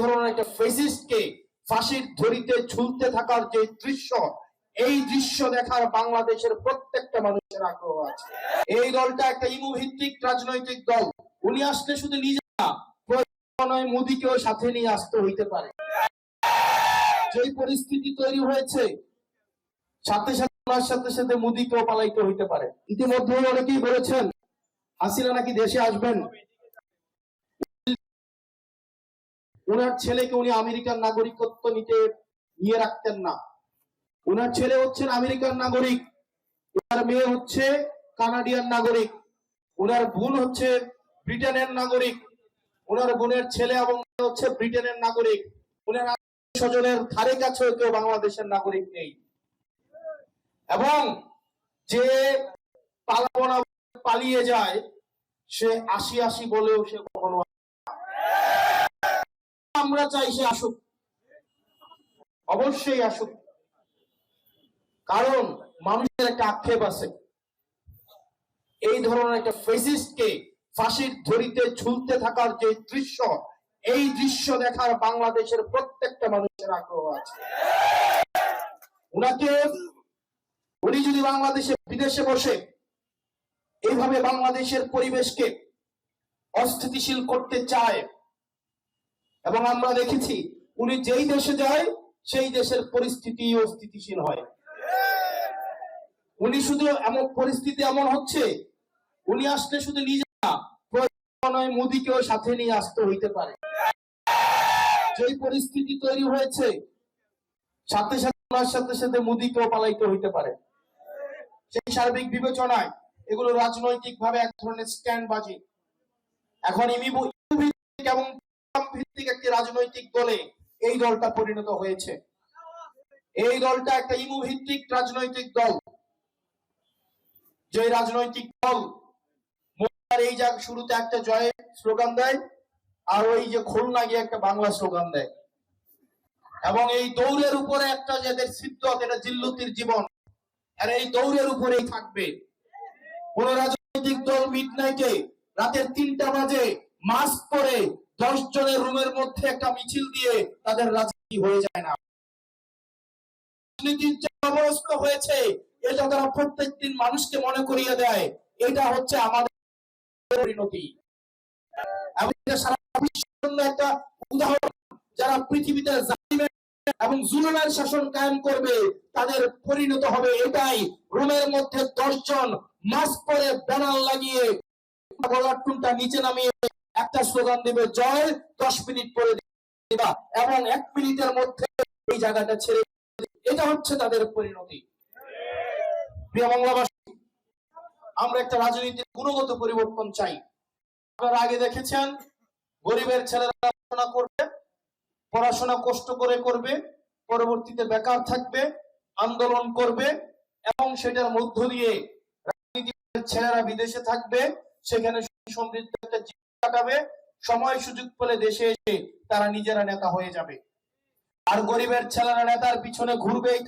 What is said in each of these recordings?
ধরনের একটা ফ্যাসিস্টকে ফাঁসির দড়িতে ঝুলতে থাকার যে দৃশ্য, এই দৃশ্য দেখার বাংলাদেশের প্রত্যেকটা মানুষের আগ্রহ আছে। এই দলটা একটা ইমুভিত্তিক রাজনৈতিক দল। উনি আসলে শুধু নিজে না, নয় মোদীকেও সাথে নিয়ে আসতে হইতে পারে। যে পরিস্থিতি তৈরি হয়েছে, সাথে সাথে মোদীকেও পালাইতে হইতে পারে। ইতিমধ্যে অনেকেই বলেছেন হাসিনা নাকি দেশে আসবেন, ওনার ছেলেকে উনি আমেরিকার নাগরিকত্ব নিয়ে রাখতেন না। ওনার ছেলে হচ্ছেন আমেরিকার নাগরিক, ওনার মেয়ে হচ্ছে কানাডিয়ান নাগরিক, ওনার বোন হচ্ছে ব্রিটেনের নাগরিক, ওনার বোনের ছেলে এবং হচ্ছে ব্রিটেনের নাগরিক, ওনার স্বজনের ধারে কাছে কেউ বাংলাদেশের নাগরিক নেই। এবং যে পালিয়ে যায় সে আসি বলেও সে কখনো, আমরা চাই সে আসুক, অবশ্যই আসুক। কারণ মানুষের একটা আক্ষেপ আছে, এই ধরনের একটা ফ্যাসিস্টকে ফাঁসির দড়িতে ঝুলতে থাকার যে দৃশ্য, এই দৃশ্য দেখার বাংলাদেশের প্রত্যেকটা মানুষের আগ্রহ আছে। উনি যদি বাংলাদেশে বিদেশে বসে এইভাবে বাংলাদেশের পরিবেশকে অস্থিতিশীল করতে চায়, এবং আমরা দেখেছি উনি যেই দেশে যায় সেই দেশের পরিস্থিতি অস্থিতিশীল হয়। উনি শুধু এমন পরিস্থিতি এমন হচ্ছে, উনি আসলে শুধু নিজে না, নয় মোদীকেও সাথে নিয়ে আসতে হইতে পারে। যে পরিস্থিতি তৈরি হয়েছে, সাথে সাথে মোদীকেও পালাইতে হইতে পারে। সেই সার্বিক বিবেচনায় এগুলো রাজনৈতিক ভাবে এক ধরনের স্ট্যান্ডবাজি। এখন ইমুভিত্তিক এবং ভিত্তিক একটি রাজনৈতিক দলে এই দলটা পরিণত হয়েছে। এই দলটা একটা ইমুভিত্তিক রাজনৈতিক দল। যে রাজনৈতিক দল এই শুরুতে একটা জয় স্লোগান দেয়, আর ওই যে খুলনা গিয়ে একটা বাংলা স্লোগান দেয়, এবং এই দৌড়ের উপরে একটা যাদের সিদ্ধত, এটা জিল্লুতির জীবন, আর এই দৌড়ের উপরেই থাকবে। কোন রাজনৈতিক দল মিডনাইটে রাতের 3টা বাজে মাস্ক পরে 10 জনের রুমের মধ্যে একটা মিছিল দিয়ে তাদের রাজনীতি হয়ে যায় না। রাজনীতির যে অবস্থা হয়েছে, এটা তারা প্রত্যেকদিন মানুষকে মনে করিয়ে দেয় এটা হচ্ছে আমাদের পরিণতি। সারা বিশ্বের একটা উদাহরণ, যারা পৃথিবীতে জালিমের এবং জুলুমের শাসন কায়েম করবে তাদের পরিণত হবে এটাই। রুমের মধ্যে 10 জন মাস্ক পরে ব্যানার লাগিয়ে গলার টুনটা নিচে নামিয়ে একটা স্লোগান দিবে জয়, 10 মিনিট পরে দিবা, এবং 1 মিনিটের মধ্যে এই জায়গাটা ছেড়ে, এটা হচ্ছে তাদের পরিণতি। প্রিয় বাংলাবাসী, আমরা একটা রাজনীতির গুণগত পরিবর্তন চাই। আপনারা আগে দেখেছেন গরিবের ছেলেরা পড়াশোনা করবে, পড়াশোনা কষ্ট করে করবে, পরবর্তীতে বেকার থাকবে, আন্দোলন করবে, এবং সেটার মধ্য দিয়ে রাজনীতির ছেলেরা বিদেশে থাকবে, সেখানে সমৃদ্ধ একটা জীবন কাটাবে, সময় সুযোগ পেলে দেশে এসে তারা নিজেরা নেতা হয়ে যাবে। আর গরিবের ছেলেরা নেতার পিছনে ঘুরতেই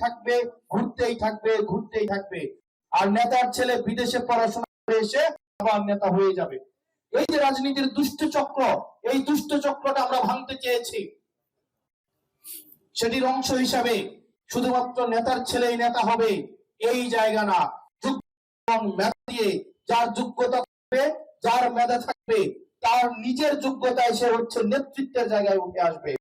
থাকবে, আর নেতার ছেলে বিদেশে পড়াশোনা করে এসে আবার নেতা হয়ে যাবে। এই যে রাজনীতির দুষ্ট চক্র, এই দুষ্ট চক্রটা আমরা ভাঙতে চেয়েছি। সেটির অংশ হিসাবে শুধুমাত্র নেতার ছেলেই নেতা হবে এই জায়গা না, মেধা দিয়ে যার যোগ্যতা থাকবে, যার মেধা থাকবে, তার নিজের যোগ্যতায় সে হচ্ছে নেতৃত্বের জায়গায় উঠে আসবে।